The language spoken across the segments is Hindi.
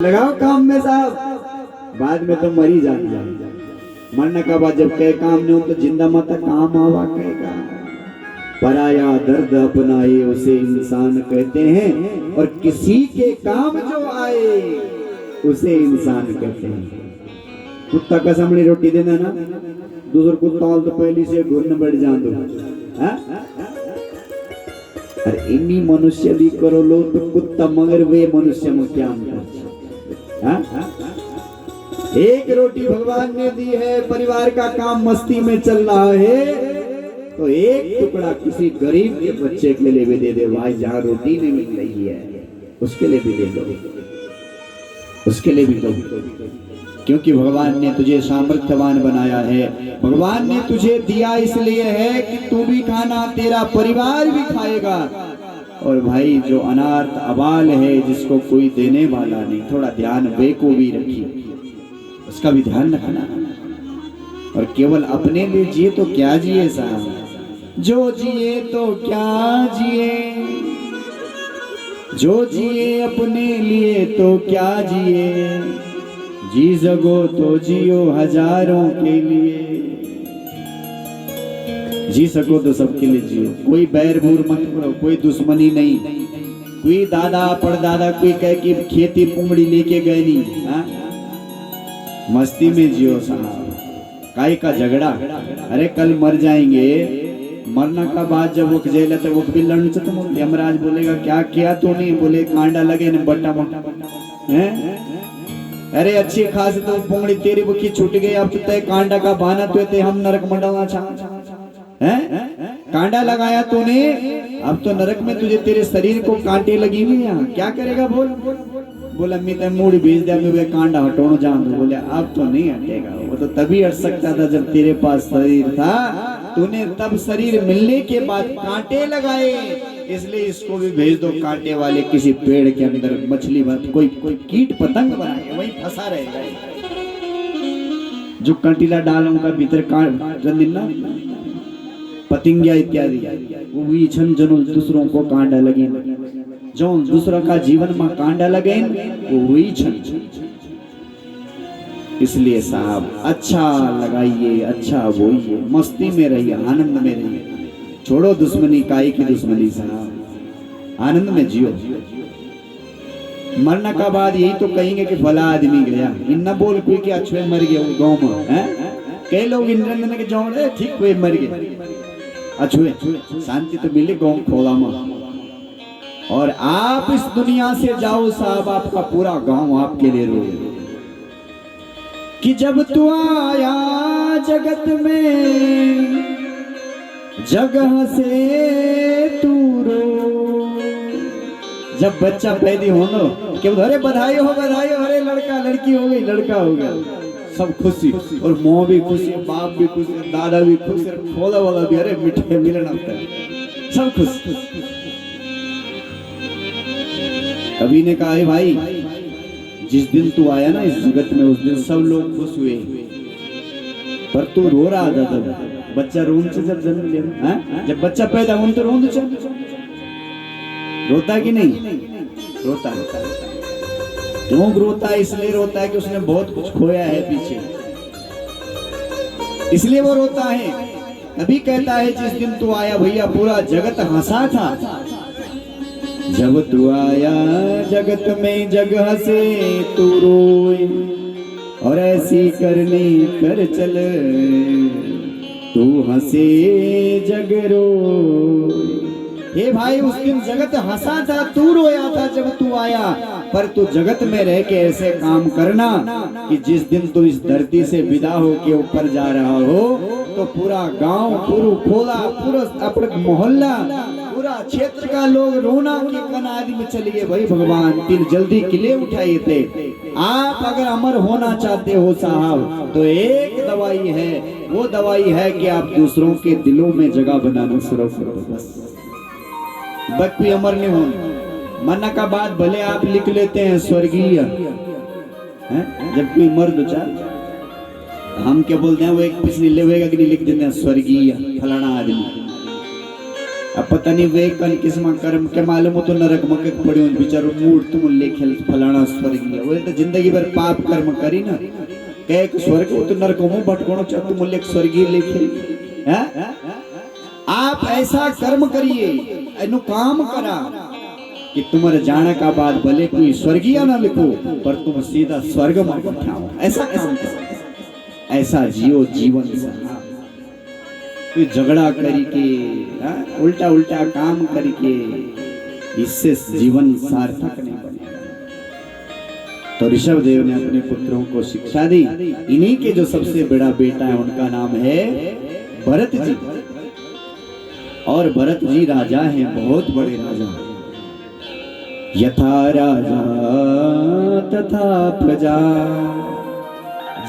लगाओ काम में साहब, बाद में तो मरी जाना। मरने का बाद जब कहे काम नहीं हो तो जिंदा मत काम आवा कहेगा। पराया दर्द अपनाए उसे इंसान कहते हैं, और किसी के काम जो आए उसे इंसान कहते हैं। कुत्ता का सामने रोटी देना ना, दूसर कुत्ता तो पहली से घुरने बैठ जान दो। अरे इन्हीं मनुष्य भी करो लो तो कुत्ता, मगर वे मनुष्य में क्या एक रोटी भगवान ने दी है, परिवार का काम मस्ती में चल रहा है, तो एक टुकड़ा किसी गरीब के बच्चे के लिए भी दे दे भाई, जहाँ रोटी नहीं मिल रही है उसके लिए भी दे दो, उसके लिए भी दो। क्योंकि भगवान ने तुझे सामर्थ्यवान बनाया है, भगवान ने तुझे दिया इसलिए है कि तू भी खाना, तेरा परिवार भी खाएगा। और भाई जो अनाथ अबाल है, जिसको कोई देने वाला नहीं, थोड़ा ध्यान वे को भी रखिए, उसका भी ध्यान रखना। और केवल अपने लिए जिए तो क्या जिए साहब, जो जिए तो क्या जिए, जो जिए अपने लिए तो क्या जिए, जी सको तो जियो हजारों के लिए, जी सको तो सबके लिए जियो। कोई बैर बूर मत करो, कोई दुश्मनी नहीं, कोई दादा परदादा कोई कह कि खेती पुंगड़ी लेके गए नहीं। मस्ती में जियो साहब, काय का झगड़ा। अरे कल मर जाएंगे, मरना का बाद जब वो जेल है तो वो भी लड़ने से तुम यमराज बोलेगा क्या किया तो नहीं, बोले कांडा लगे न बट्टा हैं। अरे अच्छी खासी तो पुंगड़ी तेरी बुखी छूट गई, अब तो तय कांडा का बहाना तो ते हम नरक मंडलना हैं। कांडा लगाया तूने, अब तो नरक में तुझे तेरे शरीर को कांटे लगी हुई हैं, क्या करेगा बोल। बोला मैं मूड़ी भेज दिया, मैं वे कांडा हटोनो जान दो। बोले अब तो नहीं हटेगा, वो तो तभी हट सकता था जब तेरे पास शरीर था, तूने तब शरीर मिलने के बाद कांटे लगाए, इसलिए इसको भी भेज दो कांटे वाले किसी पेड़ के अंदर, मछली कोई कीट पतंग बना के वहीं फंसा रहेगा। जो कंटीला डाल उनका भीतर ना पतिंगिया इत्यादि, वो भी छन जनों दूसरों को कांडा लगे, जो दूसरों का जीवन में कांडा लगे वो हुई छन। इसलिए साहब अच्छा लगाइए, अच्छा बोइए, मस्ती में रहिए, आनंद में रहिए, छोड़ो दुश्मनी, काई की दुश्मनी साहब, आनंद में जियो। मरने का बाद यही तो कहेंगे कि भला आदमी गया, इन न बोल कोई कि अच्छे मर गया वो गाँव में। कई लोग इंद्रन के जाओ ठीक हुए मर गए, अच्छे शांति तो मिले गाँव खोला में। और आप इस दुनिया से जाओ साहब, आपका पूरा गांव आपके लिए रो, कि जब तू आया जगत में जगह से तू रो। जब बच्चा पैदा होना कि अरे बधाई हो, अरे लड़का लड़की हो गई, लड़का हो गया, सब खुशी, और माँ भी खुशी, बाप भी खुशी, दादा भी खुश, खोला वाला भी, अरे मिठाई मिलना सब खुश। कभी ने कहा है भाई, जिस दिन तू आया ना इस जगत में, उस दिन सब लोग खुश हुए, पर तू रो रहा था तब। बच्चा रोन से जब जन्म लिया, जब बच्चा पैदा हो तो रोन से रोता कि नहीं रोता। क्यों रोता है? इसलिए रोता है कि उसने बहुत कुछ खोया है पीछे, इसलिए वो रोता है। अभी कहता है जिस दिन तू आया भैया पूरा जगत हंसा था, जब तू आया जगत में जगह से तू रोए, और ऐसी करनी कर चल तू हंसे जग रोए। हे भाई उस दिन जगत हंसा था, तू रोया था जब तू आया, पर तू जगत में रह के ऐसे काम करना कि जिस दिन तू इस धरती से विदा हो के ऊपर जा रहा हो तो पूरा गांव, पूरा खोला, पूरा अपना मोहल्ला, पूरा क्षेत्र का लोग रोना की कनारी में चले गए। भाई भगवान दिल जल्दी किले उठाए थे। आप अगर अमर होना चाहते हो साहब तो एक दवाई है, वो दवाई है कि आप दूसरों के दिलों में जगह बनाना शुरू करो। बस कोई अमर नहीं हो। मरने का बाद भले आप लिख लेते हैं स्वर्गीय, जब कोई मर्द चाह हम क्या बोलते हैं, वो एक पिछली लेवेगा कि नहीं लिख देते हैं स्वर्गीय फलाना आदमी। अब पता नहीं वे कन किस्म कर्म के मालूम हो तो नरक मके पड़े हो बेचारो मूड तुम लेखे फलाना स्वर्गीय वो तो जिंदगी भर पाप कर्म करी ना कह स्वर्ग हो तो नरक में भटकोणो चाह तुम लेख स्वर्गीय लेखे हैं। आप ऐसा कर्म करिए एनु काम करा कि तुम्हारे जाने का बाद भले कोई स्वर्गीय ना लिखो पर तुम सीधा स्वर्ग में बैठाओ। ऐसा काम करो, ऐसा जियो जीवन कोई झगड़ा करके उल्टा उल्टा काम करके इससे जीवन सार्थक नहीं बनेगा। तो ऋषभ देव ने अपने पुत्रों को शिक्षा दी। इन्हीं के जो सबसे बड़ा बेटा है उनका नाम है भरत जी। और भरत जी राजा हैं, बहुत बड़े राजा। यथा राजा तथा प्रजा,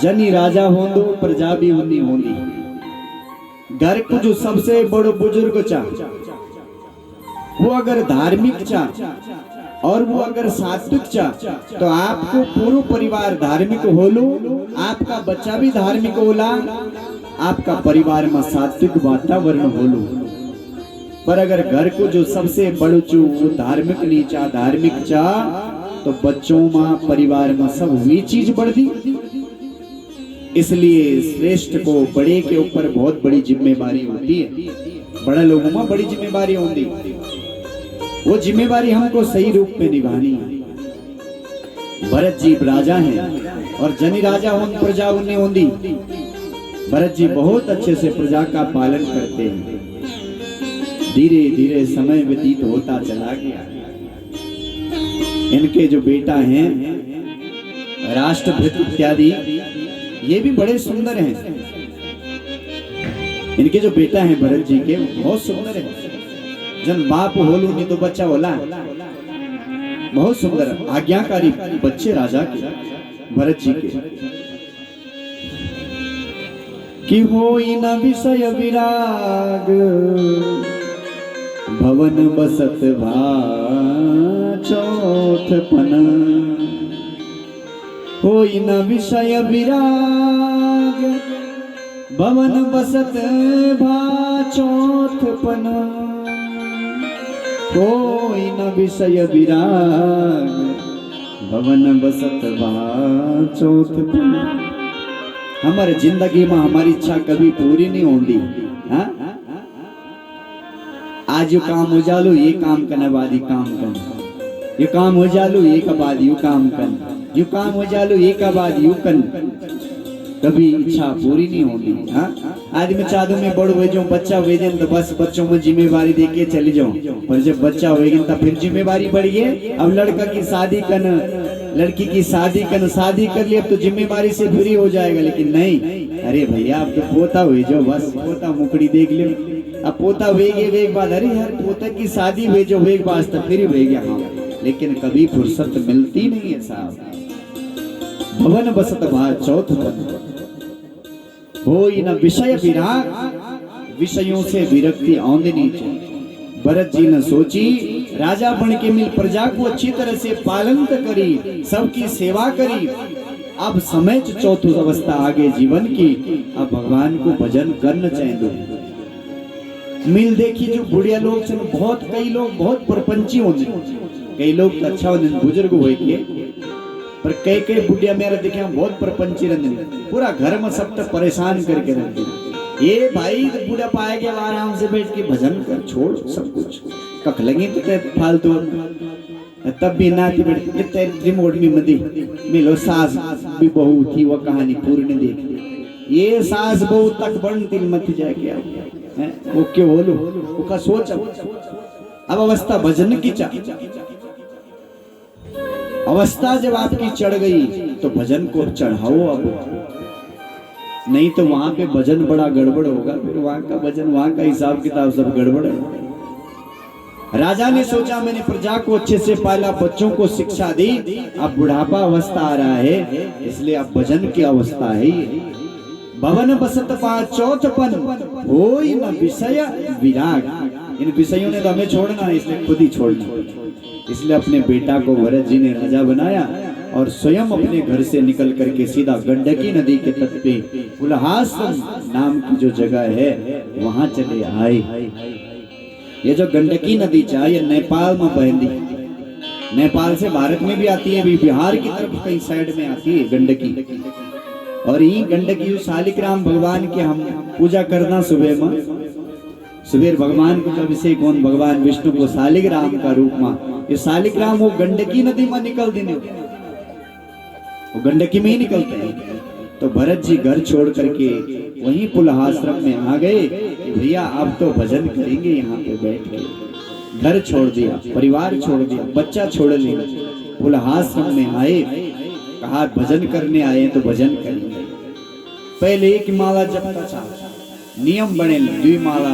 जनी राजा होंदो प्रजा भी उन्नी होंदी। घर को जो सबसे बड़ो बुजुर्ग चा वो अगर धार्मिक चा और वो अगर सात्विक चा तो आपको पूरा परिवार धार्मिक होलो, आपका बच्चा भी धार्मिक होला, आपका परिवार में सात्विक वातावरण होलो। पर अगर घर को जो सबसे बड़ो चू वो धार्मिक नीचा धार्मिक चा तो बच्चों में परिवार में सब वी चीज बढ़ दी। इसलिए श्रेष्ठ को बड़े के ऊपर बहुत बड़ी जिम्मेदारी होती है। बड़े लोगों में बड़ी जिम्मेदारी होती, वो जिम्मेदारी हमको सही रूप में निभानी है। भरत जी राजा हैं और जनी राजा हों प्रजा उन्हें होंदी। भरत जी बहुत अच्छे से प्रजा का पालन करते हैं। धीरे धीरे समय व्यतीत होता चला गया। इनके जो बेटा हैं राष्ट्रभृत इत्यादि ये भी बड़े सुंदर हैं। इनके जो बेटा हैं भरत जी के बहुत सुंदर हैं। जन बाप होलू नहीं तो बच्चा होला, बहुत सुंदर आज्ञाकारी बच्चे राजा के भरत जी के। कि होई न विषय विराग भवन बसत भा चौथपन। होई न विषय विराग भवन बसत भा चौथपन। कोई न विषय विराग भवन बसत भा चौथपन। हमारे जिंदगी में हमारी इच्छा कभी पूरी नहीं होती। आज यू काम हो जालू ये काम करने बाद ही काम करना, यू काम हो जालू ये का बाद यू काम करना, यू काम हो जालू ये का बाद यू करना। कभी इच्छा पूरी नहीं होगी। आदमी चादू में बड़ हुए जो बच्चा हुए तो बस बच्चों में जिम्मेवारी दे के चली जाओ। पर जब बच्चा होएगी तो फिर जिम्मेवारी बढ़ी है। अब लड़का की शादी कर, लड़की की शादी कर ली, अब तो जिम्मेवारी से फ्री हो जाएगा। लेकिन नहीं, अरे भैया अब तो पोता हुए जो बस पोता मुकड़ी देख लो। अब पोता हुए बाद अरे यार पोता की शादी हुए जो हुए बाद तो फिर हुए गया। हाँ, लेकिन कभी फुर्सत मिलती नहीं है साहब। भवन बसत भा चौथपन। होई न विषय विराग, विषयों से विरक्ति आंदी नहीं। भरत जी ने सोची राजा बन के मिल प्रजा को अच्छी तरह से पालन करी, सबकी सेवा करी। अब समय चौथी अवस्था आगे जीवन की, अब भगवान को भजन करना चाहिए। मिल देखी जो बुढ़िया लोग से बहुत, कई लोग बहुत प्रपंची होते, कई लोग तो अच्छा होते बुजुर्ग हुए के, पर कई कई बुढ़िया मेरा देखे बहुत प्रपंची रहते, पूरा घर में सब तक परेशान करके रहते। ये भाई बुढ़ा पाए गया आराम से बैठ के भजन कर, छोड़ सब कुछ कख लगी तो फालतू। तब भी नाती बैठ रिमोट में मदी मिलो सास भी बहू थी, वो कहानी पूर्ण देख। ये सास बहू तक बनती मत जाए क्या वो क्यों बोलो उसका सोच। अब अवस्था भजन की चा अवस्था जब आपकी चढ़ गई तो भजन को चढ़ाओ। अब नहीं तो वहां पे भजन बड़ा गड़बड़ होगा, फिर वहां का भजन वहां का हिसाब किताब सब गड़बड़ है। राजा ने सोचा मैंने प्रजा को अच्छे से पाला, बच्चों को शिक्षा दी, अब बुढ़ापा अवस्था आ रहा है, इसलिए अब भजन की अवस्था है। भवन बसत पा चौथपन। होई न विषय विराग। इन विषयों ने तो हमें छोड़ना है, इसलिए खुद ही छोड़ना। इसलिए अपने बेटा को भरत जी ने राजा बनाया और स्वयं अपने घर से निकल करके सीधा गंडकी नदी के तट पे उल्हास नाम की जो जगह है वहां चले आए। ये जो गंडकी नदी चा ये नेपाल में बहती, नेपाल से भारत में भी आती है, भी बिहार की तरफ कई साइड में आती है गंडकी। और ये गंडकी शालिग्राम भगवान की हम पूजा करना सुबह में, सुबह भगवान को जब इसे कौन भगवान विष्णु को शालिग्राम का रूप में, ये शालिग्राम वो गंडकी नदी में निकल देने, वो गंडकी में ही निकलते हैं। तो भरत जी घर छोड़ करके वहीं पुलहाश्रम में आ गए, भैया अब तो भजन करेंगे यहाँ पे बैठ के। घर छोड़ दिया, परिवार छोड़ दिया, बच्चा छोड़ लिया, पुलहाश्रम में आए, कहा भजन करने आए तो भजन करेंगे। पहले एक माला जपता था, नियम बने द्वि माला,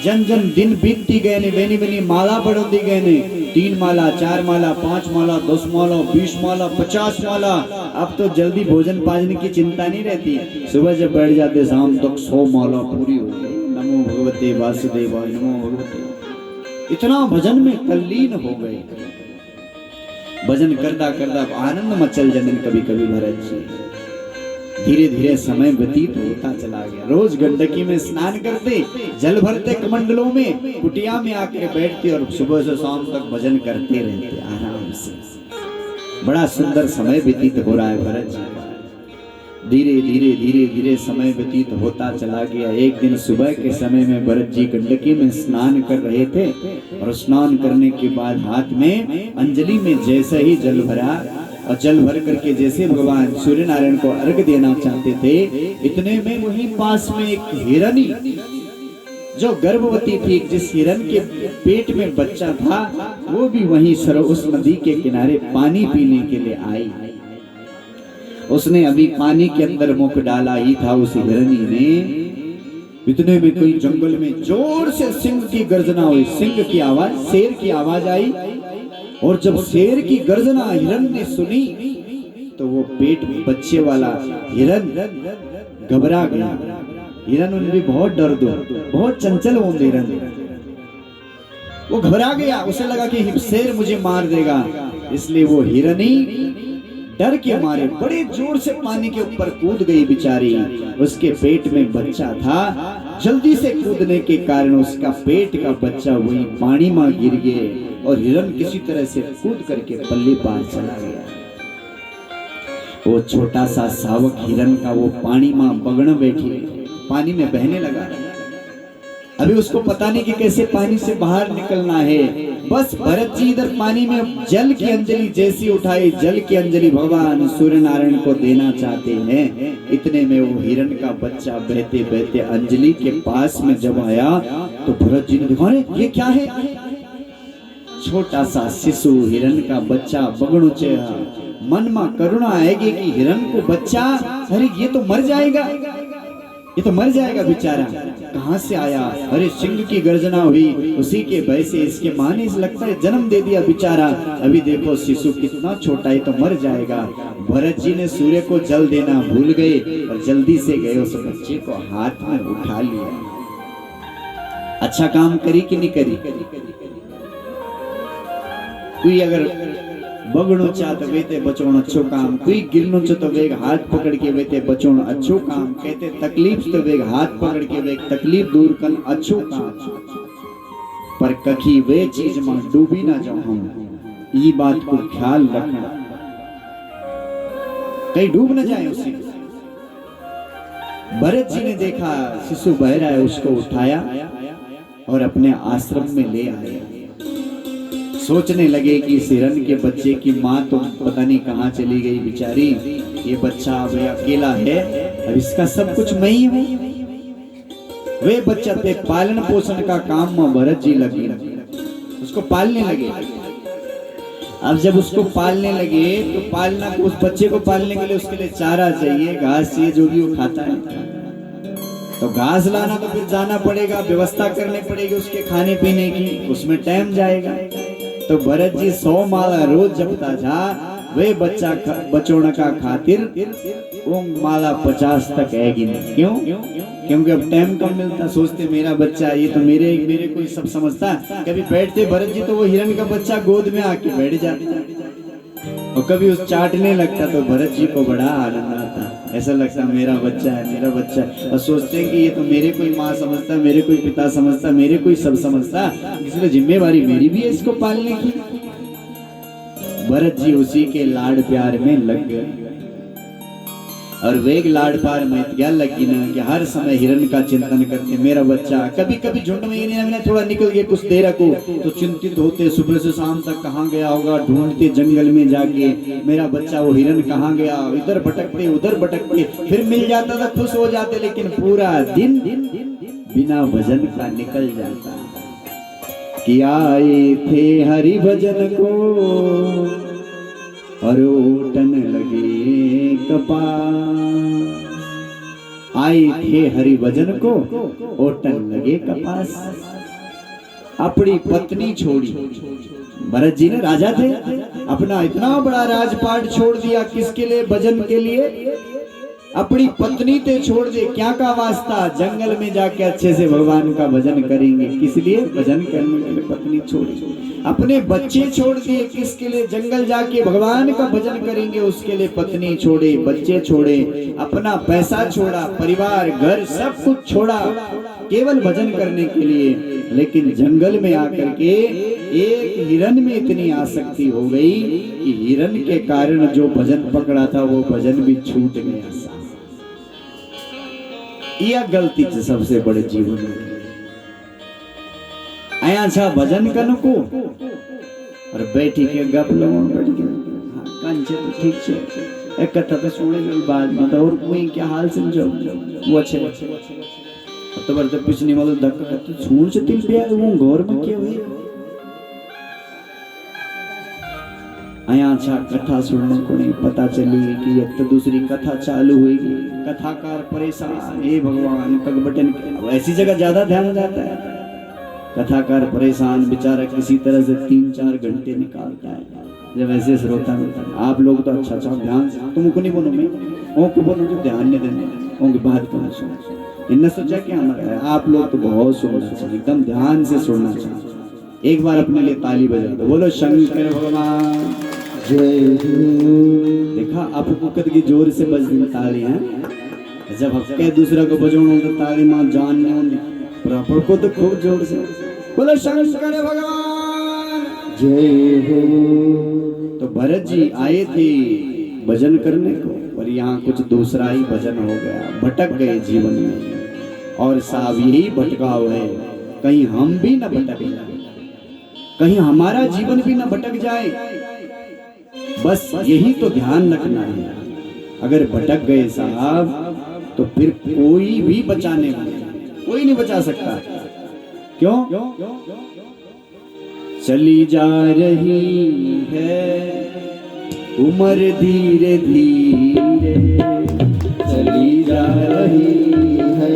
जन जन दिन बीतती गए ने, वेनी वेनी माला बढ़ती गए ने, 3 माला 4 माला 5 माला 10 माला 20 माला 50 माला। अब तो जल्दी भोजन पाजने की चिंता नहीं रहती, सुबह जब बैठ जाते शाम तक 100 माला पूरी हो गई। नमो भगवते वासुदेवाय, नमो भगवते। इतना भजन में तल्लीन हो गए, भजन करता करता आनंद मचल जनन कभी कभी भरत जी। धीरे धीरे समय व्यतीत होता चला गया। रोज गंडकी में स्नान करते, जल भरते कमंडलों में, कुटिया में आकर बैठते और सुबह से शाम तक भजन करते रहते आराम से। बड़ा सुंदर समय व्यतीत हो रहा है भरत जी का। धीरे धीरे धीरे धीरे समय व्यतीत होता चला गया। एक दिन सुबह के समय में भरत जी गंडकी में स्नान कर रहे थे और स्नान करने के बाद हाथ में अंजलि में जैसे ही जल भरा और जल भर करके जैसे भगवान सूर्य नारायण को अर्घ देना चाहते थे, इतने में वहीं पास में एक हिरनी जो गर्भवती थी, जिस हिरन के पेट में बच्चा था, वो भी वहीं उस नदी के किनारे पानी पीने के लिए आई। उसने अभी पानी के अंदर मुख डाला ही था उस हिरनी ने, इतने में कोई जंगल में जोर से सिंह की गर्जना हुई, सिंह की आवाज, शेर की आवाज आई। और जब शेर की गर्जना हिरन ने सुनी तो वो पेट में बच्चे वाला हिरन घबरा गया। हिरन उन भी बहुत डर दो, बहुत चंचल हो हिरन, वो घबरा गया। उसे लगा कि शेर मुझे मार देगा, इसलिए वो हिरनी डर के मारे बड़े जोर से पानी के ऊपर कूद गई बेचारी। उसके पेट में बच्चा था, जल्दी से कूदने के कारण उसका पेट का बच्चा वही पानी में गिर गए और हिरन किसी तरह से कूद करके पल्ली पार चला गया। वो छोटा सा सावक हिरन का वो पानी में बगड़ बैठी, पानी में बहने लगा। अभी उसको पता नहीं कि कैसे पानी से बाहर निकलना है। बस भरत जी इधर पानी में जल की अंजलि जैसी उठाई, जल की अंजलि भगवान सूर्य नारायण को देना चाहते हैं। इतने में वो हिरन का बच्चा बहते बहते अंजलि के पास में जब आया तो भरत जी ने देखा, ये क्या है? छोटा सा शिशु हिरन का बच्चा बगड़ू चेहरा। मन में करुणा आएगी कि हिरन को बच्चा, अरे ये तो मर जाएगा, ये तो मर जाएगा बेचारा, कहां से आया? अरे सिंह की गर्जना हुई, उसी के भय से इसके मां ने लगता है जन्म दे दिया बेचारा। अभी देखो शिशु कितना छोटा है, तो मर जाएगा। भरत जी ने सूर्य को जल देना भूल गए और जल्दी से गए उस बच्चे को हाथ में उठा लिया। अच्छा काम करी कि नहीं करी? कोई अगर बगड़ो चा तो वेते बचोण अच्छो काम, कोई गिरनो च तो वेग हाथ पकड़ के वेते बचोण अच्छो काम। कहते तकलीफ तो वेग हाथ पकड़ के वेग तकलीफ दूर कर अच्छो काम। पर कखी वे चीज में डूबी ना जाओ, हम ये बात को ख्याल रखना, कहीं डूब न जाए उसी। भरत जी ने देखा शिशु बह रहा है, उसको उठाया और अपने आश्रम में ले आए। सोचने लगे कि इस हिरन के बच्चे की माँ तो पता नहीं कहाँ चली गई बेचारी, ये बच्चा अब अकेला है, अब इसका सब कुछ मैं ही हूँ। वे बच्चा पे पालन पोषण का काम में भरत जी लगे, उसको पालने लगे। अब जब उसको पालने लगे तो पालना, उस बच्चे को पालने के लिए उसके लिए चारा चाहिए, घास चाहिए, जो भी वो खाता है। तो घास लाना तो फिर जाना पड़ेगा, व्यवस्था करनी पड़ेगी उसके खाने पीने की, उसमें टाइम जाएगा। तो भरत जी 100 माला रोज जपता था। वे बच्चा बचोण का खातिर वो माला 50 तक आएगी नहीं। क्यों? क्योंकि अब टाइम कम मिलता। सोचते मेरा बच्चा, ये तो मेरे को ही सब समझता। कभी बैठते भरत जी तो वो हिरन का बच्चा गोद में आके बैठ जाता। और कभी उस चाटने लगता तो भरत जी को बड़ा आनंद आता, ऐसा लगता मेरा बच्चा है, मेरा बच्चा है। और सोचते हैं कि ये तो मेरे कोई माँ समझता, मेरे कोई पिता समझता, मेरे कोई सब समझता, इसलिए जिम्मेवारी मेरी भी है इसको पालने की। भरत जी उसी के लाड़ प्यार में लग गए और वेग लाड़ पार में क्या लगी ना कि हर समय हिरण का चिंतन करते, मेरा बच्चा। कभी कभी झुंड में थोड़ा निकल गए कुछ देर को तो चिंतित होते, सुबह से शाम तक कहाँ गया होगा, ढूंढते जंगल में जाके मेरा बच्चा, वो हिरण कहाँ गया, इधर भटकते उधर भटकते, फिर मिल जाता था खुश हो जाते, लेकिन पूरा दिन बिना भजन का निकल जाता। कि आए थे हरि भजन को और ओटन लगे कपास, आए थे हरि भजन को ओटन लगे कपास। अपनी पत्नी छोड़ी, भरत जी ने राजा थे, अपना इतना बड़ा राजपाट छोड़ दिया, किसके लिए? भजन के लिए। अपनी पत्नी ते छोड़ दे, क्या का वास्ता? जंगल में जाके अच्छे से भगवान का भजन करेंगे, किस लिए? भजन करने के लिए पत्नी छोड़ी। अपने बच्चे छोड़ दिए, किसके लिए? जंगल जाके भगवान का भजन करेंगे, उसके लिए पत्नी छोड़े, बच्चे छोड़े, अपना पैसा छोड़ा, परिवार घर सब कुछ छोड़ा, केवल भजन करने के लिए। लेकिन जंगल में आकर के एक हिरण में इतनी आसक्ति हो गई कि हिरण के कारण जो भजन पकड़ा था वो भजन भी छूट गया। यह गलती थी सबसे बड़े जीवन में। आया छा भजन कन को और बैठी के गप लो, बैठ के कंचे तो ठीक छे, एक कथा पे सुने लो बाद में, और कोई क्या हाल समझो वो अच्छे तो बरते पिछनी वाला धक्का तो सुन से तिल पे वो घर में क्या हुई। आया अच्छा कथा सुनने को नहीं पता चली कि एक तो दूसरी कथा चालू हुई, कथाकार परेशान, हे भगवान कग बटन, ऐसी जगह ज्यादा ध्यान हो जाता है। कथाकार परेशान बेचारा किसी तरह से 3-4 घंटे निकालता है। जब ऐसे श्रोता में आप लोग तो अच्छा ध्यान, तुमको नहीं बोलो, मैं उनको बोलो जो ध्यान नहीं देने, उनकी बात को सुनो। इनने सोचा क्या हमारा, आप लोग तो बहुत सुनना चाहिए, एकदम ध्यान से सुनना चाहिए। एक बार अपने लिए ताली बजा दो, बोलो शंकर भगवान जय। देखा आपको कद की जोर से बज ताली है, जब हफ्ते दूसरा को बजाना तो ताली मां जान नहीं होती, प्रॉपर को तो खूब जोर से बोलो शंकर भगवान जय हो। तो भरत जी आए थे भजन करने को, और यहाँ कुछ दूसरा ही भजन हो गया, भटक गए जीवन में। और साहब यही भटकाव है, कहीं हम भी न भटक जाए, कहीं हमारा जीवन भी न भटक जाए, बस यही तो ध्यान रखना है। अगर भटक गए साहब तो फिर कोई भी बचाने वाला, कोई नहीं बचा सकता। क्यों? चली जा रही है उम्र धीरे धीरे, चली जा रही है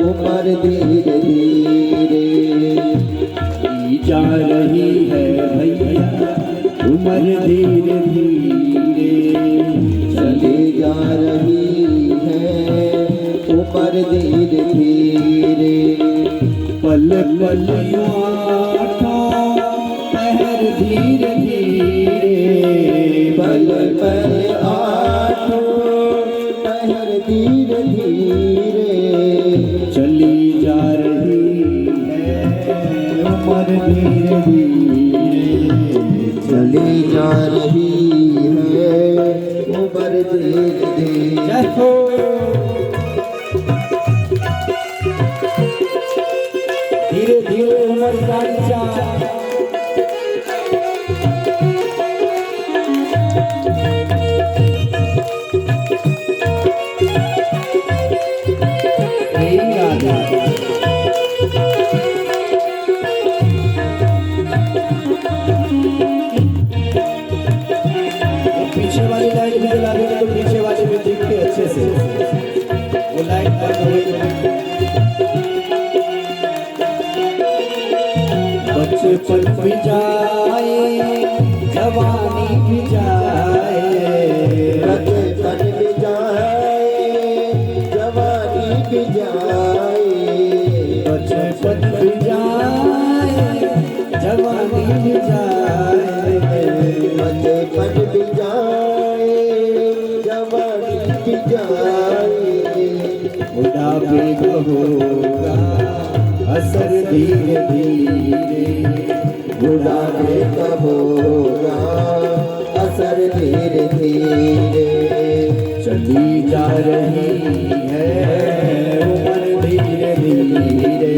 उम्र धीरे धीरे, जा रही है भैया उम्र धीरे धीरे, चली जा रही है उम्र धीरे धीरे। पल पल पहर धीरे धीरे, पल पल पहर धीरे धीरे, चली जा रही है उम्र धीरे धीरे, चली जा रही है उम्र धीरे धीरे। धीरे धीरे उम्र गाड़ी जा, पीछे वाली लाइट भी जला देंगे तो पीछे वाली भी दिखते अच्छे से, वो लाइट बंद हो गई। बचपन भी जाए जवानी भी जाए, बचपन भी जाए जवानी भी जाए, बचपन भी जाए जवानी भी जाए, बचपन मिट जाएंगे। बुढ़ापे का होगा असर धीरे धीरे, बुढ़ापे का होगा असर धीरे धीरे। चली जा रही है उम्र धीरे धीरे,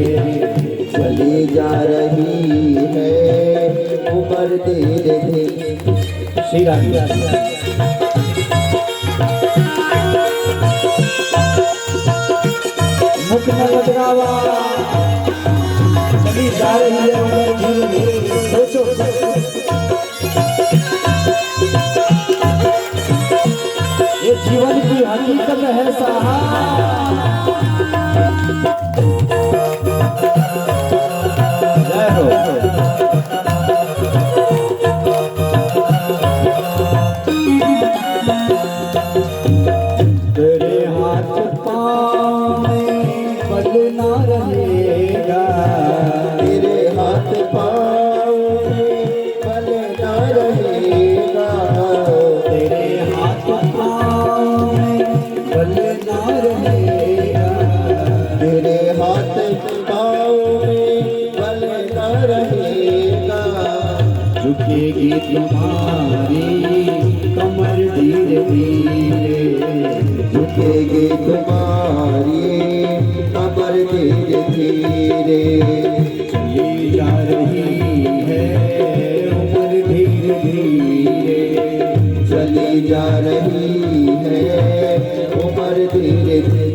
चली जा रही है उम्र धीरे धीरे। श्री राम मुख न लटकावा, चली जा रही है उम्र धीरे धीरे। सोचो ये जीवन की हकीकत है साहब। जय हो। तेरे हाथ पाँव में बल ना रहेगा, तेरे हाथ पाँव में बल ना रहेगा। तेरे हाथ पाँव में बल ना रहेगा, तेरे हाथ पाँव में बल ना रहेगा। झुकेगी तुम्हारी कमर धीरे धीरे, झुकेगी तुम्हारी कमर धीरे धीरे। चली जा रही है उम्र धीरे धीरे, चली जा रही है उम्र धीरे धीरे।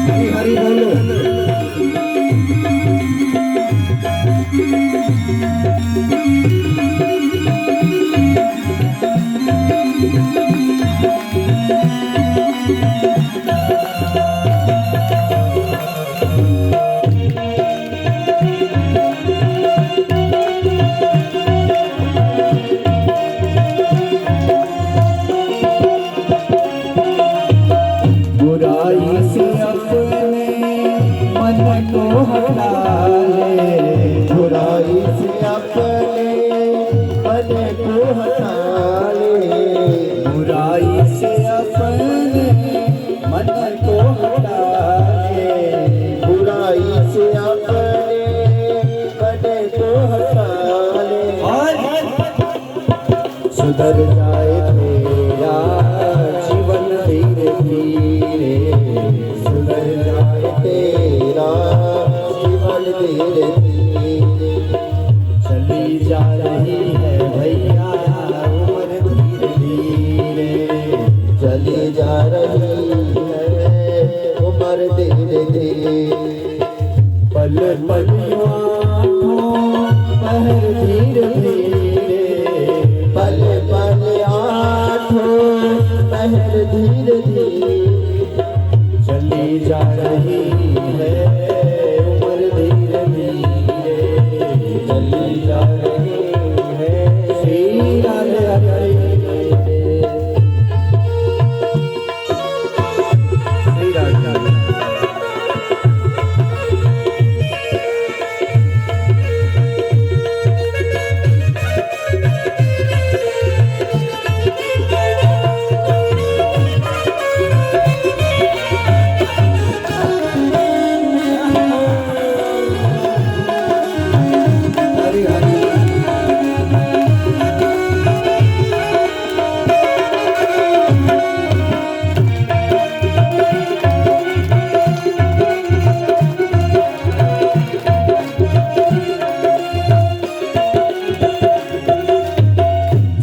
हरी हरी बोलो। बुराई से अपने मन को हटा ले, बुराई से अपने मन को हटा ले। बुराई से अपने मन को हटा ले, बुराई से अपने मन को हटा ले। सुधर जाए तेरा जीवन धीरे धीरे, सुधर जाए तेरा जीवन धीरे धीरे। चली जा रही है भैया उम्र धीरे धीरे, चली जा रही है उम्र धीरे धीरे। पल पल आँखों पहर धीरे धीरे, पल पल आँखों पहर धीरे धीरे। चली जा रही है उम्र धीरे धीरे, चली जा रही है श्री राधे राधे। श्री राधे राधे। हरी हरी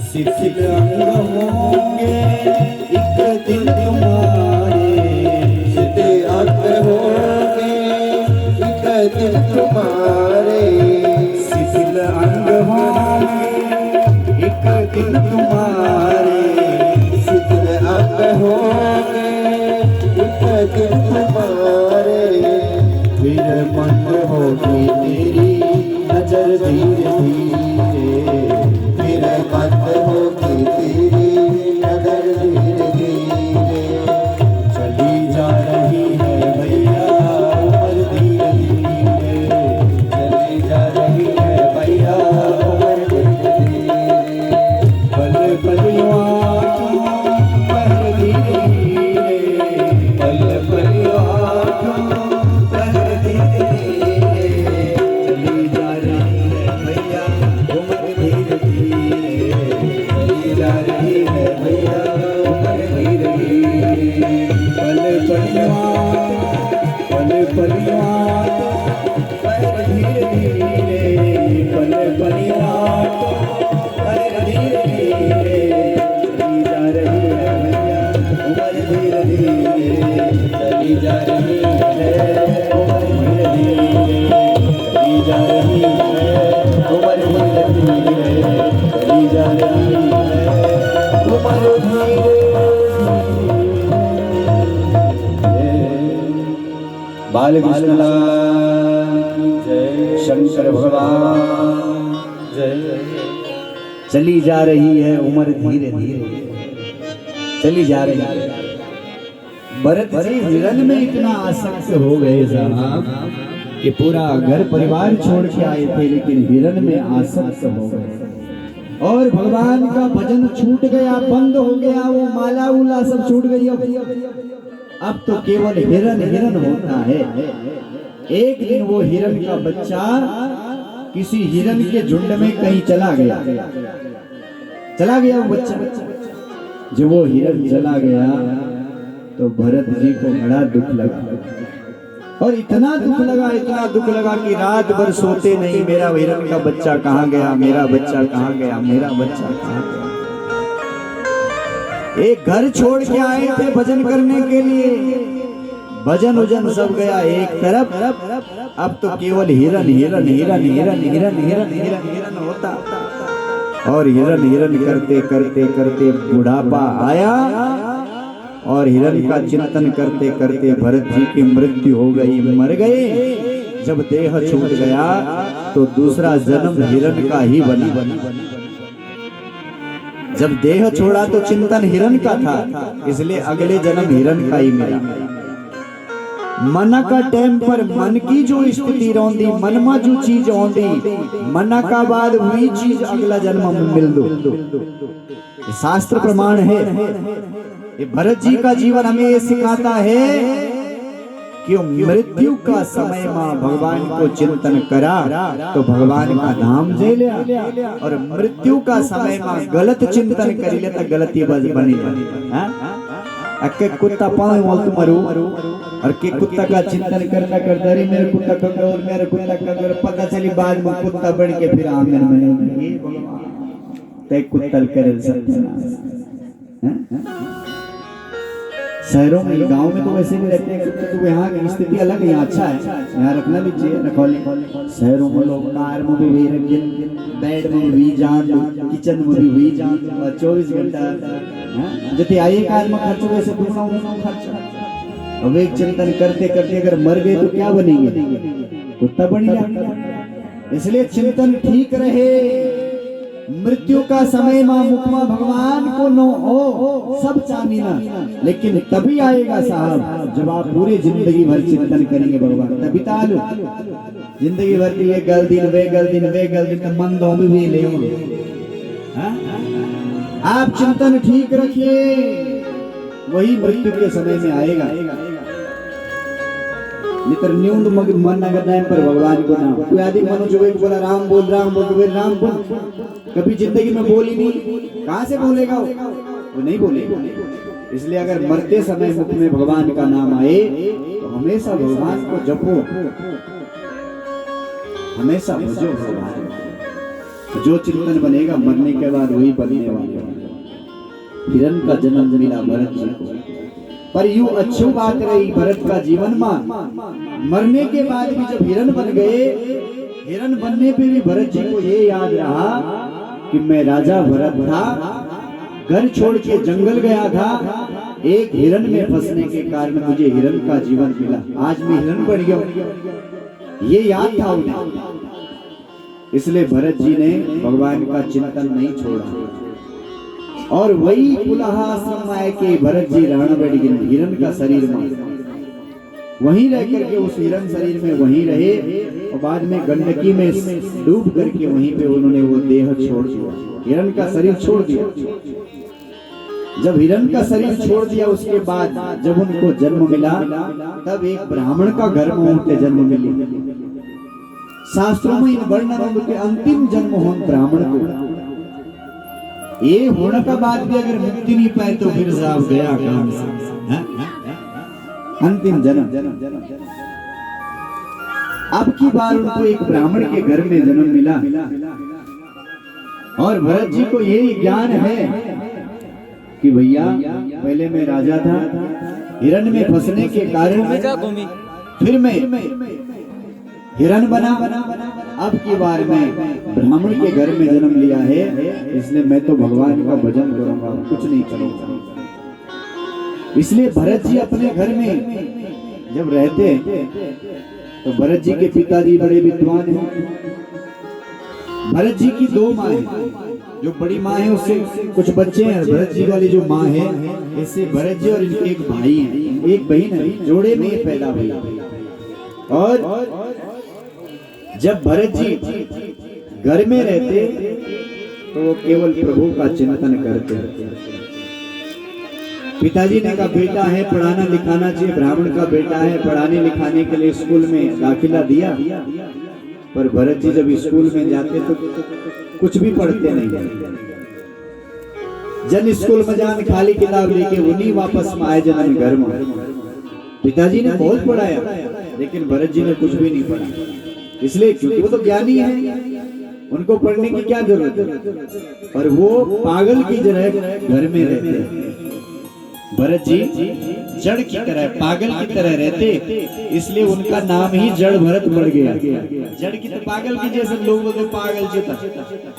शिथिल अंग होंगे एक दिन तुम्हारे, शिथिल अंग होंगे एक दिन तुम्हारे। शिथिल अंग होंगे एक दिन तुम्हारे, शिथिल अंग होंगे एक दिन तुम्हारे। फिर बंद होगी तेरी नजर धीरे धीरे, फिर बंद होगी तेरी नजर धीरे धीरे। चली जा रही है भैया उम्र धीरे धीरे, चली जा रही है भैया उम्र धीरे धीरे। बाल कृष्ण जय, शंकर भगवान जय। चली जा रही है उम्र धीरे धीरे, चली जा रही है। भरत जी हिरन में इतना आसक्त हो गए साहब कि पूरा घर परिवार छोड़ के आए थे, लेकिन हिरन में आसक्त हो गए और भगवान का भजन छूट गया, बंद हो गया, वो माला उला सब छूट गई। अब तो केवल हिरन हिरन होता है। एक दिन वो हिरन का बच्चा किसी हिरन के झुंड में कहीं चला गया वो बच्चा। जब वो हिरन चला गया तो भरत जी को बड़ा दुख लगा, और इतना दुख लगा कि रात भर सोते नहीं। मेरा हिरन का बच्चा कहाँ गया, मेरा बच्चा कहाँ गया, मेरा बच्चा कहाँ गया। एक घर छोड़ के आए थे भजन करने के लिए, भजन उजन सब गया एक तरफ। अब तो केवल हिरन हिरन हिरन हिरन हिरन हिरन हिरन हिरन होता, और हिरन हिरन करते करते करते बुढ़ापा आया, और हिरन का चिंतन करते करते भरत जी की मृत्यु हो गई, मर गए। जब देह छूट गया तो दूसरा जन्म हिरन का ही बना। जब देह छोड़ा तो चिंतन हिरन का था, इसलिए अगले जन्म हिरन का ही मिला। मन का टाइम पर मन की जो स्थिति रौंदी, मन में जो चीज औंदी, मना का बाद वही चीज अगला जन्म में मिल दो। शास्त्र प्रमाण है। ये भरत जी का जीवन हमें ये सिखाता है कि मृत्यु का समय में भगवान को चिंतन करा तो भगवान का धाम जे लिया, और मृत्यु का समय में गलत चिंतन करी ले तो गलती बनी। अक्के कुत्ता पाए बोल मरू, और के कुत्ता का चिंतन करता करता अरे मेरे कुत्ता कमजोर, मेरे कुत्ता कमजोर, पता चली बाद में कुत्ता बन के फिर आंगन में ते कुत्तल करे सत्यानाश। शहरों में, गांव में तो वैसे भी रहते हैं कुत्ते, तो यहाँ की स्थिति अलग है, यहाँ अच्छा है, यहाँ रखना भी चाहिए, रखौली। शहरों में लोग कार में भी रखे, बेड में भी जान, किचन में भी जान, 24 घंटा जते आइए कार में खर्च वैसे दुगना खर्च। अब एक चिंतन करते करते अगर मर गए तो क्या बनेंगे, कुत्ता बन जाएगा। इसलिए चिंतन ठीक रहे। मृत्यु का समय मां मुखमा भगवान को नो हो सब चामीना, लेकिन तभी आएगा साहब जब आप पूरी जिंदगी भर चिंतन करेंगे भगवान। तभी तालु जिंदगी भर के लिए गल दिन वे गल दिन वे गल दिन मन दो भी ले आप चिंतन ठीक रखिए, वही मृत्यु के समय में आएगा। नितर न्यून मन अगर टाइम पर भगवान को नाम कोई आदि मनो जो बोला राम बोल राम बोल, कभी जिंदगी में बोल ही नहीं, कहां से बोलेगा वो नहीं बोलेगा। इसलिए अगर मरते समय मुख में भगवान का नाम आए तो हमेशा भगवान को जपो, हमेशा भजो भगवान। जो चिंतन बनेगा मरने के बाद वही बनने वाला। हिरन का जन्म मिला भरत जी को, पर यूं अच्छी बात रही भरत का जीवन में, मरने के बाद भी जब हिरन बन गए, हिरन बनने पे भी भरत जी को ये याद रहा कि मैं राजा भरत था, घर छोड़ के जंगल गया था, एक हिरन में फंसने के कारण मुझे हिरन का जीवन मिला, आज मैं हिरन बन गया, ये याद था उन्हें। इसलिए भरत जी ने भगवान का चिंतन नहीं छोड़ा, और वही पुलहाश्रम आए के भरत जी रहने बैठ गए हिरन का शरीर में, वहीं रह करके उस हिरन शरीर में वहीं रहे, और बाद में गंडकी में डूब करके वहीं पे उन्होंने वो देह छोड़ दिया, हिरन का शरीर छोड़ दिया। जब हिरन का शरीर छोड़ दिया उसके बाद जब उनको जन्म मिला, तब एक ब्राह्मण का घर में उनके जन्म मिली। शास्त्रों में इन वर्णन के अंतिम जन्म हो ब्राह्मण को, ये होने का बाद भी अगर मुक्ति नहीं पाए तो फिर साहब गया काम से, अंतिम जन्म। अब की बार उनको एक ब्राह्मण के घर में जन्म मिला, और भरत जी को यही ज्ञान है कि भैया पहले मैं राजा था, हिरन में फंसने के कारण फिर मैं हिरन बना, अब की बार मैं ब्राह्मण के घर में जन्म लिया है, इसलिए मैं तो भगवान का भजन करूंगा, कुछ नहीं करूंगा। इसलिए भरत जी अपने घर में जब रहते तो भरत जी के पिताजी बड़े विद्वान हैं। भरत जी की दो माँ हैं, जो बड़ी माँ है उससे कुछ बच्चे हैं, भरत जी वाली जो माँ है इससे भरत जी और इनके एक भाई हैं, एक बहन है, जोड़े में ये पैदा हुई। और जब भरत जी घर में रहते तो वो केवल प्रभु का चिंतन करते। पिताजी ने कहा बेटा है पढ़ाना लिखाना चाहिए, ब्राह्मण का बेटा है, पढ़ाने लिखाने के लिए स्कूल में दाखिला दिया। पर भरत जी जब स्कूल में जाते तो कुछ भी पढ़ते नहीं। जन स्कूल में जान खाली किताब लेके उन्हीं वापस में आए जन घर में। पिताजी ने बहुत पढ़ाया लेकिन भरत जी ने कुछ भी नहीं पढ़ा, इसलिए क्योंकि वो तो ज्ञानी है, उनको पढ़ने की क्या जरूरत है। और वो पागल की तरह घर में रहते। भरत जी जड़ की तरह पागल की तरह रहते, इसलिए उनका नाम ही जड़ भरत पड़ गया। जड़ की तो पागल की जैसे लोग बोलते पागल चेता,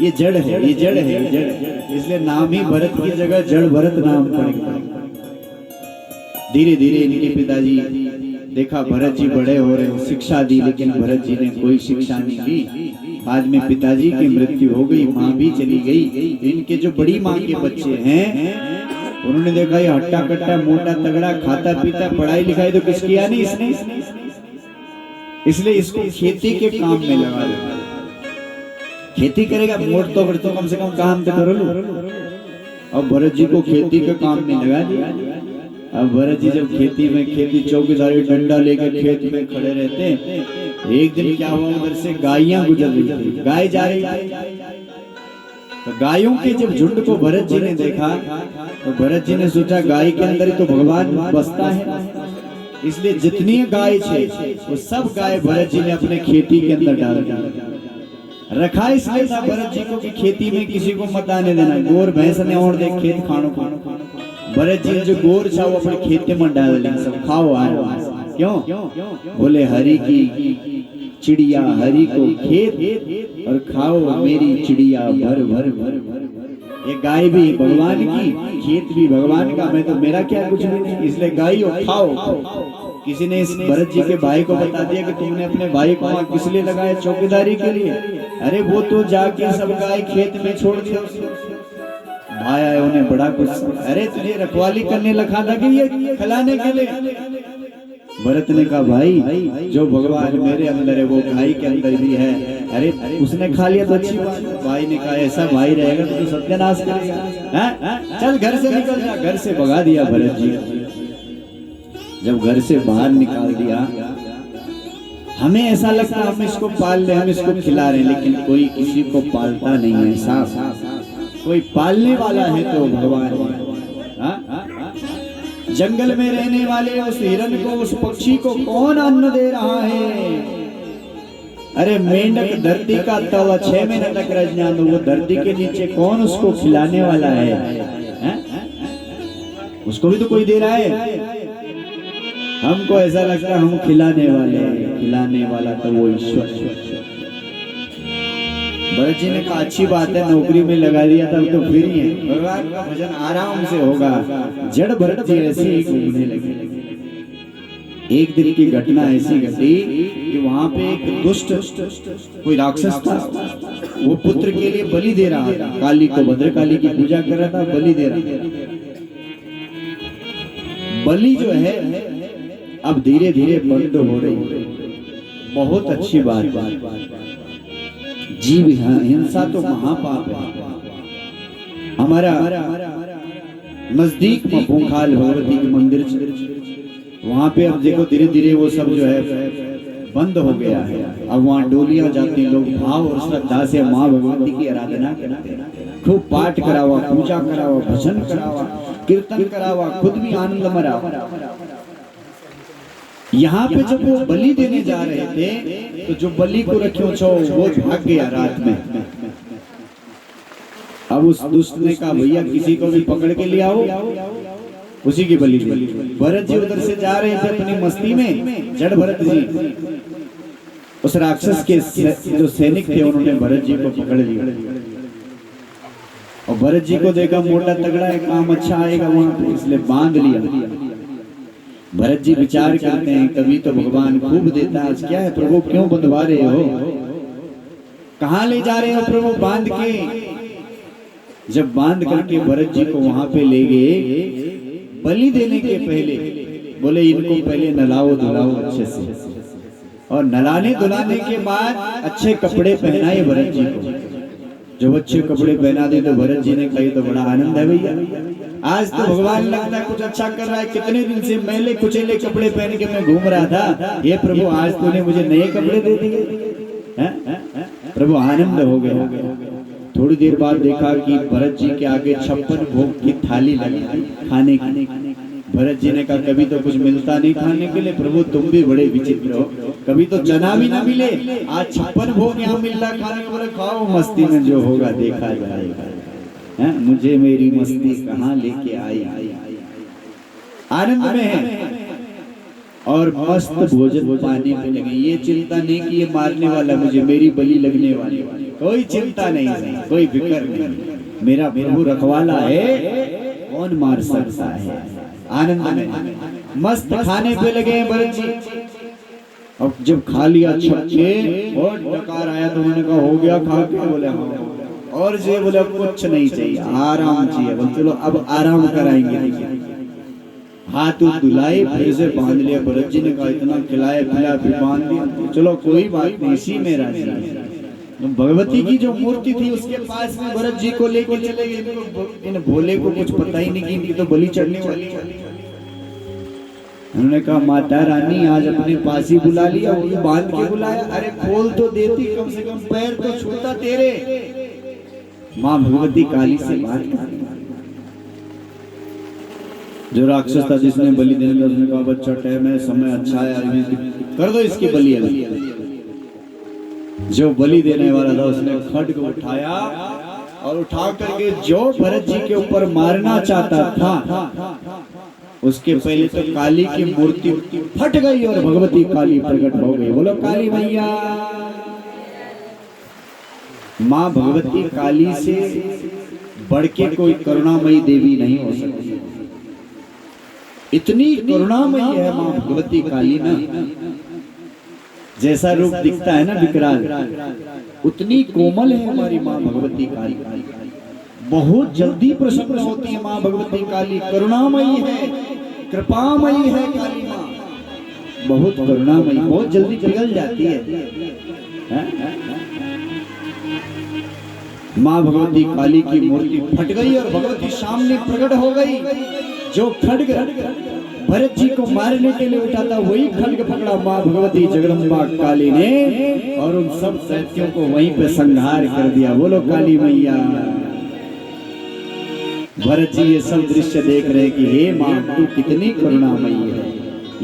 ये जड़ है, ये जड़ है, ये जड़, इसलिए नाम ही भरत की जगह जड़ भरत नाम पड़ गया। धीरे धीरे इनके पिताजी देखा भरत जी बड़े हो रहे, शिक्षा दी, लेकिन भरत जी ने कोई शिक्षा नहीं दी। बाद में पिताजी की मृत्यु हो गई, माँ भी चली गई। इनके जो बड़ी माँ के बच्चे हैं उन्होंने देखा ये हट्टा कट्टा मोटा तगड़ा खाता पीता, पढ़ाई लिखाई तो कुछ किया नहीं इसने, इसलिए इसको खेती के काम में लगा दिया। खेती करेगा मोट तो कम से कम काम तो करो लो। अब भरत जी को खेती के काम में लगा दिया। अब भरत जी जब खेती चौकीदारी डंडा लेकर खेत में खड़े रहते, एक दिन क्या हुआ, उधर से गायें गुजर रही थी, गाय जा रही थी। तो गायों के जब झुंड को भरत जी ने देखा तो भरत जी ने सोचा गाय के अंदर ही तो भगवान बसता है, इसलिए जितनी गाय थे वो सब गाय भरत जी ने अपने खेती के अंदर डाल दी। रखा इसलिए था भरत जी को कि खेती में किसी को मत आने देना, गोर भैंस ने और देख खेत खानो। भरत जी जो गोर था वो अपने खेत में डाल दिया, सब खाओ आए। क्यों? बोले हरि की चिड़िया हरि को खेत और खाओ मेरी चिड़िया भर भर भर भर। ये गाय भी भगवान की, खेत भी भगवान का, मैं तो मेरा क्या कुछ नहीं, इसलिए गाय और खाओ। किसी ने इस भरत जी के भाई को बता दिया कि तुमने अपने भाई को वहां किस लिए लगाया, चौकीदारी के लिए। अरे वो तो जाके सब गाय खेत में छोड़ दिया। भाई आए उन्हें बड़ा कुछ, अरे तुझे रखवाली करने लगा था कि ये खिलाने के लिए। भरत ने कहा भाई जो भगवान मेरे अंदर है वो गाय के अंदर भी है। अरे उसने खा लिया तो अच्छी बात। भाई ने कहा ऐसा भाई रहेगा तो सत्यानाश करेगा, चल घर से निकल जा। घर से भगा दिया भरत जी। जब घर से बाहर निकाल दिया, हमें ऐसा लगता है हम इसको पाल रहे, हम इसको खिला रहे, लेकिन कोई किसी को पालता नहीं है। साफ कोई पालने वाला है तो भगवान। जंगल में रहने वाले उस हिरन को, उस पक्षी को कौन अन्न दे रहा है? अरे मेंढक धरती का तवा 6 महीने तक रह, वो धरती के नीचे कौन उसको खिलाने वाला है? उसको भी तो कोई दे रहा है। हमको ऐसा लगता है हम खिलाने वाले हैं, खिलाने वाला तो वो ईश्वर। भरत जी ने कहा अच्छी बात है, नौकरी में लगा दिया तब तो फिर ही है, भगवान का भजन आराम से होगा। जड़ भरत जी ऐसे ही घूमने लगे। एक दिन की घटना ऐसी घटी कि वहां पे एक दुष्ट कोई राक्षस था, वो पुत्र के लिए बलि दे रहा था, काली को, भद्रकाली की पूजा कर रहा था, बलि दे रहा था। बलि जो है अब धीरे धीरे बंद हो रही। बहुत अच्छी बात, जीव हिंसा तो महापाप है। हमारा नजदीक में भूखाल भगवती के मंदिर, वहां पे अब देखो धीरे धीरे वो सब जो है बंद हो गया है। अब वहाँ डोलियां जाती, लोग भाव और श्रद्धा से माँ भगवती की आराधना करते, खूब पाठ करावा, पूजा करावा, भजन करावा, कीर्तन करावा, खुद भी आनंद मरा। यहाँ पे जब वो बलि देने जा रहे थे तो जो बलि को रखो छो वो भाग गया रात में। अब उस दुष्ट ने कहा भैया किसी को भी पकड़ के ले आओ, उसी की बलि दी। भरत जी उधर से जा रहे थे अपनी मस्ती में, जड़ भरत जी उस राक्षस के जो सैनिक थे उन्होंने भरत जी को पकड़ लिया। और भरत जी को देखा मोटा तगड़ा है, काम अच्छा आएगा वहां पे, इसलिए बांध लिया। भरत जी विचार करते हैं, कभी तो भगवान खूब देता है, आज क्या है प्रभु, क्यों बंधवा रहे हो, कहाँ ले जा रहे हो प्रभु बांध के। जब बांध करके भरत जी को वहां पे ले गए, बलि देने के पहले बोले इनको पहले नलाओ धुलाओ अच्छे से, और नलाने धुलाने के बाद अच्छे कपड़े पहनाए भरत जी को। जब अच्छे कपड़े पहना दे तो भरत जी ने कही तो बड़ा आनंद है भैया, आज तो भगवान लगता है कुछ अच्छा कर रहा है, कितने दिन से मैले कुचेले कपड़े पहन के मैं घूम रहा था, ये प्रभु आज तूने मुझे नए कपड़े दे दिए। प्रभु आनंद हो गया। थोड़ी देर बाद देखा कि भरत जी के आगे 56 भोग की थाली लगी खाने की। भरत जी ने कहा कभी तो कुछ मिलता नहीं खाने के लिए, प्रभु तुम भी बड़े विचित्र हो, कभी तो चना भी ना मिले, आज 56 भोग यहाँ मिल रहा खाने को, बोले खाओ मस्ती में जो होगा देखा जाएगा। मुझे मेरी मस्ती कहाँ लेके आई, आनंद में है और मस्त भोजन पाने में लगे। ये चिंता नहीं कि ये मारने वाला मुझे, मेरी बलि लगने वाली, कोई चिंता नहीं, कोई फिक्र नहीं, मेरा प्रभु रखवाला है, कौन मार सकता है। आनंद में मस्त खाने पे लगे हैं भरत जी। अब जब खा लिया छक्के और डकार आया तो उन्होंने कहा हो गया खा के, बोले हाँ, और जी बोले अब कुछ नहीं चाहिए, आराम चाहिए, बोले चलो अब आराम कराएंगे। हाथ दुलाए फिर से बांध लिया। भरत जी ने कहा इतना खिलाया पिलाया फिर बांध दिया, चलो कोई बात नहीं, इसी में राजी है। भगवती की जो मूर्ति थी उसके पास में भरत जी को लेकर चले गए। इन भोले को कुछ पता ही नहीं कि इनकी तो बलि चढ़ने वाली है। उन्होंने कहा माता रानी आज अपने पास ही बुला लिया, वो बांध के बुलाया, अरे खोल तो देती, कम से कम पैर तो छूता तेरे। माँ भगवती काली से बात कर, जो राक्षस था जिसने बलि देने का, उसने कहा बच्चा टाइम है, समय अच्छा है, कर दो इसकी बलि। जो बलि देने वाला था उसने खड्ग उठाया और उठा करके जो भरत जी के ऊपर मारना चाहता था, उसके पहले तो काली की मूर्ति फट गई और भगवती काली प्रकट हो गई। बोलो काली मैया। माँ भगवती काली से बढ़ के कोई करुणामयी देवी नहीं हो सकती, इतनी करुणामयी है माँ भगवती काली ना। जैसा रूप दिखता है ना विकराल, उतनी कोमल है हमारी माँ भगवती काली। बहुत जल्दी प्रसन्न होती है माँ भगवती काली, करुणामयी है, कृपामयी है काली माँ, बहुत करुणामयी, बहुत जल्दी पिघल जाती है। माँ भगवती काली की मूर्ति फट गई और भगवती सामने प्रकट हो गई। जो खड्ग भरत जी को मारने के लिए उठा था वही खड्ग पकड़ा माँ भगवती जगदम्बा काली ने और उन सब दैत्यों को वहीं पे संहार कर दिया। बोलो काली मैया। भरत जी ये सब दृश्य देख रहे कि हे माँ तू कितनी करुणामयी है,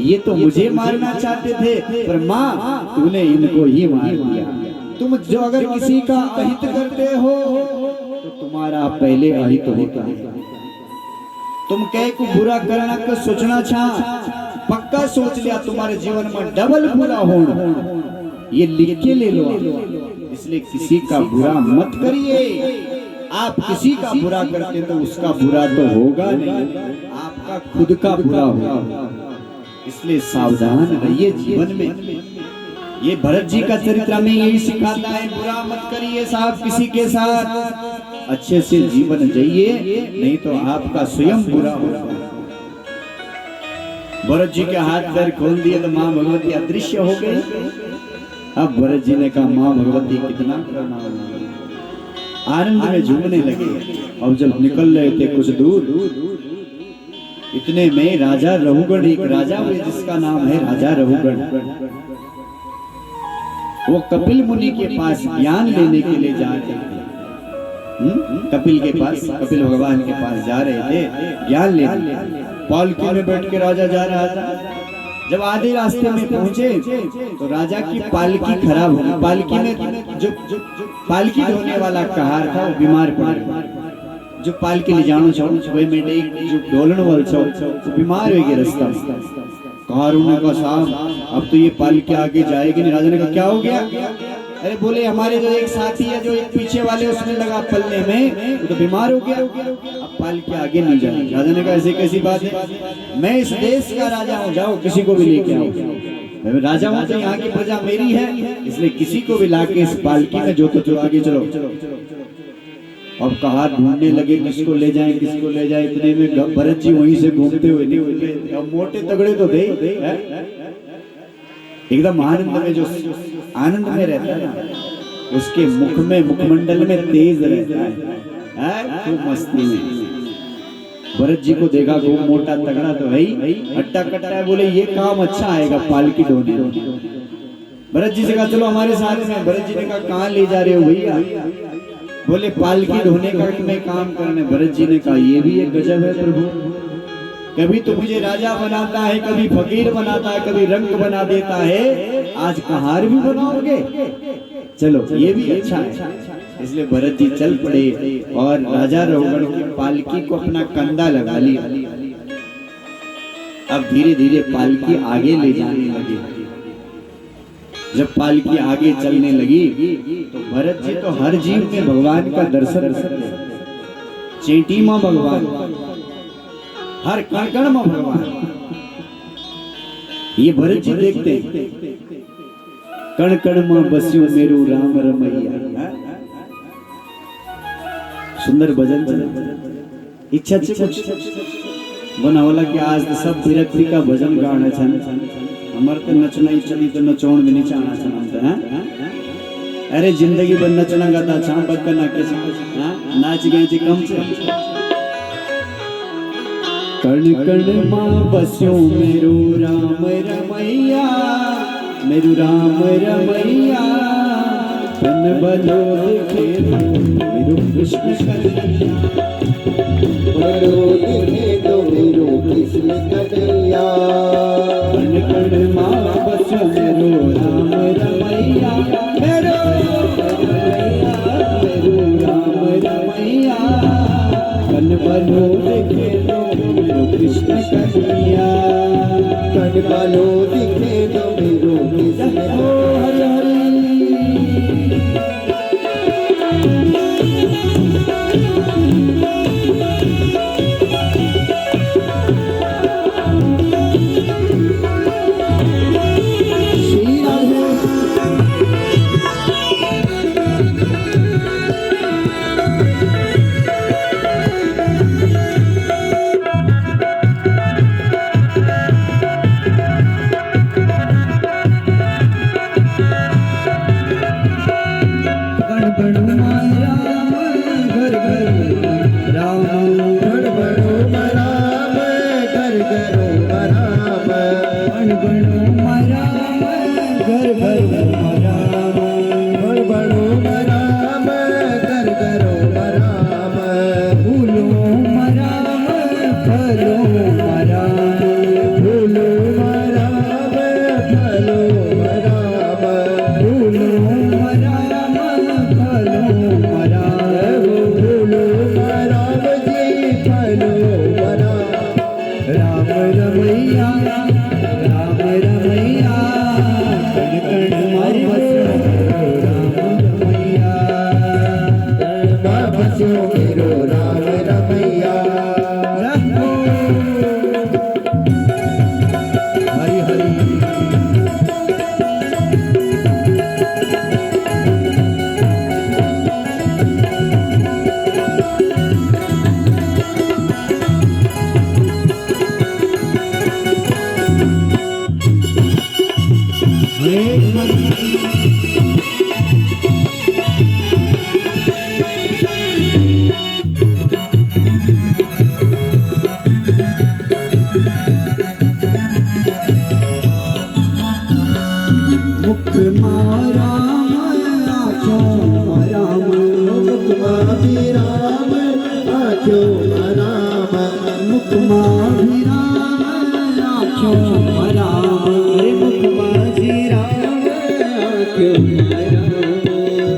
ये तो मुझे मारना चाहते थे पर माँ तूने इनको ही मार दिया। तुम जो अगर किसी का अहित करते हो तो तुम्हारा पहले अहित होता है। तुम कह को बुरा करना का सोचना चाह, पक्का सोच लिया तुम्हारे जीवन में डबल बुरा होना, ये लिख के ले लो। इसलिए किसी का बुरा मत करिए। आप किसी का बुरा करते तो उसका बुरा तो होगा नहीं, आपका खुद का बुरा होगा। इसलिए सावधान रहिए जीवन में। ये भरत जी का चरित्र में यही सिखाता है, बुरा मत करिए साहब किसी के साथ, अच्छे से जीवन जिए, नहीं तो आपका स्वयं बुरा होगा। भरत जी के हाथ पैर खोल दिए तो माँ भगवती अदृश्य हो गई। अब भरत जी ने कहा माँ भगवती कितना करुणामयी, आनंद में झूमने लगे। अब जब निकल रहे थे कुछ दूर, इतने में राजा रहुगण, एक राजा हुए जिसका नाम है राजा रहुगण, वो कपिल मुनि के पास ज्ञान लेने के लिए जा रहे थे। कपिल के पास, कपिल भगवान के पास जा रहे थे ज्ञान लेने। पालकी में बैठ के राजा जा रहा था। जब आधे रास्ते में पहुंचे तो राजा की पालकी खराब हो गई। पालकी में जो पालकी ढोने वाला कहार था वो बीमार पड़ गया। जो पालकी ले जानो छो वे में जो ढोलन वाल छो वो बीमार हो गया रास्ता में। कहार का साहब अब तो ये पालकी आगे जाएगी नहीं। राजा ने कहा क्या हो गया? अरे बोले हमारे जो एक साथी है जो एक पीछे वाले उसने लगा पलने में, वो तो बीमार हो गया, अब पाल के आगे नहीं जाना। राजा ने कहा ऐसी कैसी बात है, मैं इस देश का राजा हूँ, जाओ किसी को भी लेके आओ। मैं राजा हूँ तो यहाँ की प्रजा मेरी है, इसलिए किसी को भी लाके इस पालकी में जो तो आगे चलो। अब कहा ढूंढने लगे किसको ले जाएं किसको ले जाएं, इतने में भरत जी वहीं से घूमते हुए निकले। अब मोटे तगड़े तो थे, एकदम आनंद में, जो आनंद में रहता है ना उसके मुख में मुखमंडल में तेज रहता है, खूब मस्ती में। भरत जी को देखा खूब मोटा तगड़ा तो भाई हट्टा कट्टा है, बोले ये काम अच्छा आएगा पालकी ढोने। भरत जी से कहा चलो हमारे साथ में। भरत जी ने कहा कहाँ ले जा रहे हो भैया, बोले पालकी ढोने का मैं काम करने। भरत जी ने कहा ये भी एक गजब है प्रभु, कभी तो मुझे राजा बनाता है, कभी फकीर बनाता है, कभी रंग बना देता है, आज कहार भी बनाओगे, चलो ये भी अच्छा है। इसलिए भरत जी चल पड़े और राजा रघुगण की पालकी को अपना कंधा लगा लिया। अब धीरे धीरे पालकी आगे ले जाने लगी। जब पालकी आगे चलने लगी तो भरत जी तो हर जीव में भगवान का दर्शन करते, चेटी मां भगवान, हर कण कण में भगवान। ये भरत जी देखते कण कण में बस्यो मेरो राम रमैया। सुंदर भजन इच्छा से कुछ बना वाला कि आज तो सब विरक्ति का भजन गाना छन, हमार तो नचना ही चली तो नचौण भी नहीं चाहना छन। अरे जिंदगी भर नचना गाता छा बक्का के नाच गए थी कम से कण कण मां बस्यो मेरो राम रमैया, मेरो राम रमैया। तन बलो देखे मेरो कृष्ण कन्हैया, बलो देखे तो मेरो कृष्ण कन्हैया। कण कण मां बस्यो मेरो राम रमैया, मेरो रमैया, मेरो राम रमैया। तन बलो देखे तो मेरो कृष्ण कन्हैया, कण बलो देखे तो मेरो कृष्ण कन्हैया।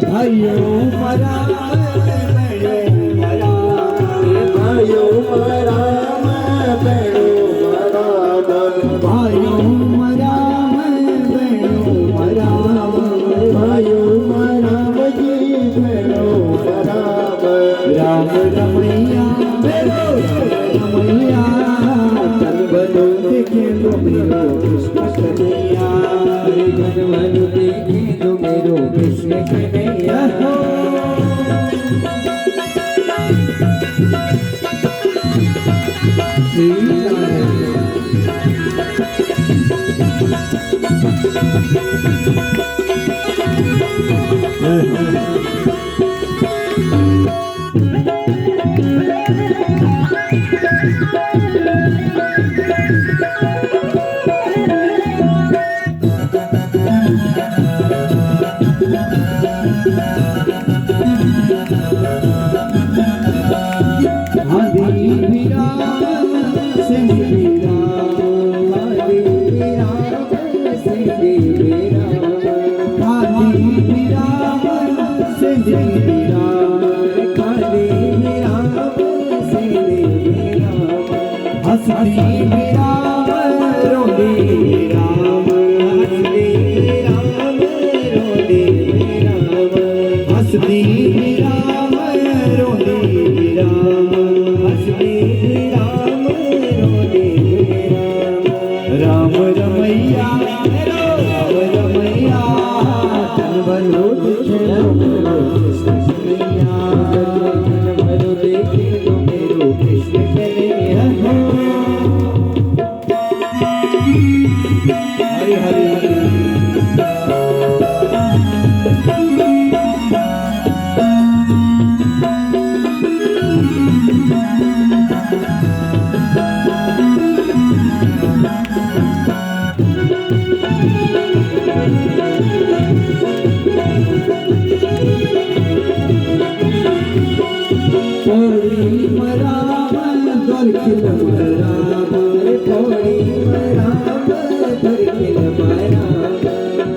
भाइयों मरा मैं बहनों मरा, भाइयों राम रमैया रमैया तन बनो देखे तो मेरो कृष्ण कन्हैया हरे जन मन देखे तो मेरो कृष्ण कन्हैया हंसती राम रोंदी राम हंसती राम रोंदी राम हंसती राम रोंदी राम हंसती राम रोंदी राम रमैया राम रमैया तन बनो देखे तो मेरो कृष्ण कन्हैया तन बनो देखे तो मेरो कृष्ण कन्हैया हरि हरि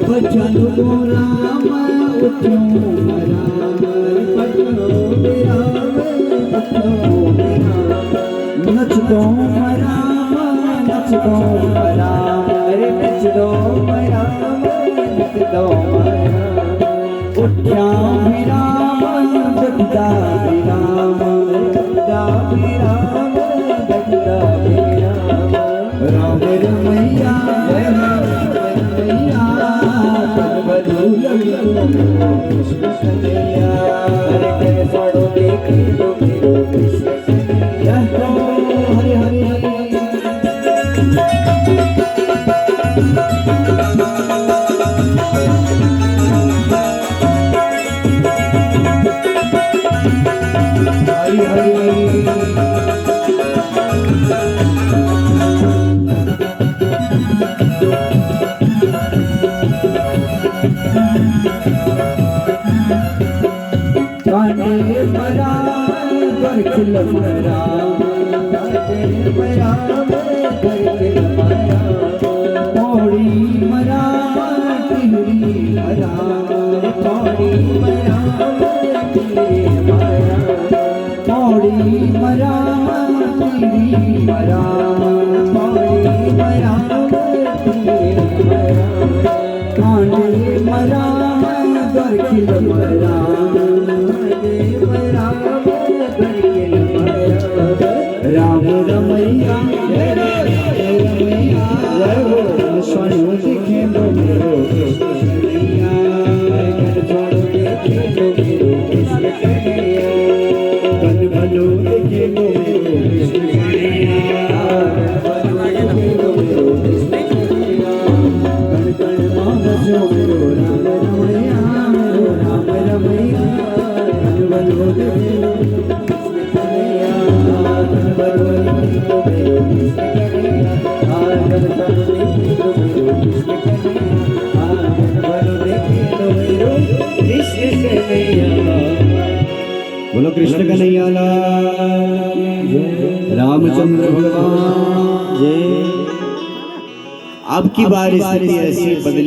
बचन को राम उठो राम पठो राम उठो नच दो राम नच दो राम अरे नच दो राम नच दो उठा राम जगदा राम जगदा राम जगदा राम रमैया रमैया कृष्ण कन्हैया हरे कर छोड़ो देखे तो मेरो कृष्ण कन्हैया हरे हरे हरे हरे कांडे बराम करखिल बराम कांडे बराम करखिल बराम पौड़ी बराम टिहरी बराम पौड़ी बराम टिहरी बराम पौड़ी बराम टिहरी बराम पौड़ी बराम टिहरी बराम कांडे बराम करखिल बराम राम रमैया रमैया स्वर्ण देखे तो मेरो कृष्ण कन्हैया छोड़ो देखे तो मेरो कृष्ण कन्हैया कन भलो देखे तो मेरो कृष्ण कन्हैया तो मेरो कृष्ण कन्हैया कन कन मां बजो मेरो राम रमैया राम रमैया कन भलो देखे तो बोलो कृष्ण कन्हैया लाल रामचंद्र भगवान जय। अब की बार स्थिति ऐसी बदली।